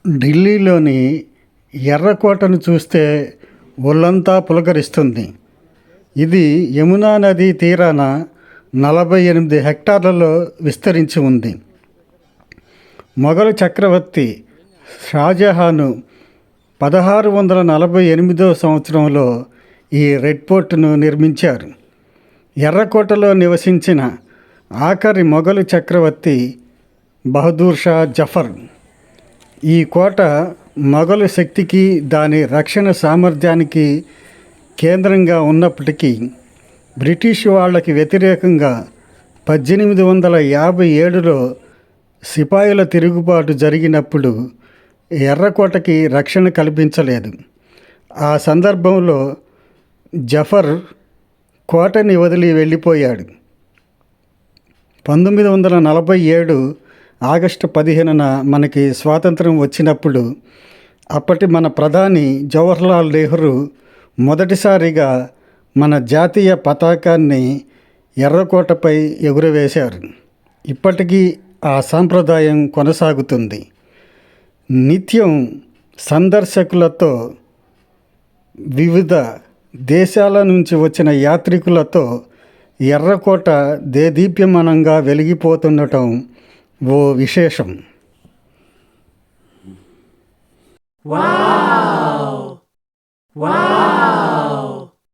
ఢిల్లీలోని ఎర్రకోటను చూస్తే ఒళ్ళంతా పులకరిస్తుంది. ఇది యమునా నదీ తీరాన 48 హెక్టార్లలో విస్తరించి ఉంది. మొఘలు చక్రవర్తి షాజహాను 1648వ సంవత్సరంలో ఈ రెడ్ ఫోర్ట్ను నిర్మించారు. ఎర్రకోటలో నివసించిన ఆఖరి మొఘలు చక్రవర్తి బహదూర్ షా జఫర్. ఈ కోట మొఘలు శక్తికి, దాని రక్షణ సామర్థ్యానికి కేంద్రంగా ఉన్నప్పటికీ బ్రిటిష్ వాళ్ళకి వ్యతిరేకంగా 1857లో సిపాయిల తిరుగుబాటు జరిగినప్పుడు ఎర్రకోటకి రక్షణ కల్పించలేదు. ఆ సందర్భంలో జఫర్ కోటని వదిలి వెళ్ళిపోయాడు. 1947 ఆగస్టు 15న మనకి స్వాతంత్రం వచ్చినప్పుడు అప్పటి మన ప్రధాని జవహర్లాల్ నెహ్రూ మొదటిసారిగా మన జాతీయ పతాకాన్ని ఎర్రకోటపై ఎగురవేశారు. ఇప్పటికీ ఆ సాంప్రదాయం కొనసాగుతుంది. నిత్యం సందర్శకులతో, వివిధ దేశాల నుంచి వచ్చిన యాత్రికులతో ఎర్రకోట దేదీప్యమానంగా వెలిగిపోతుండటం ఓ విశేషం. వావ్!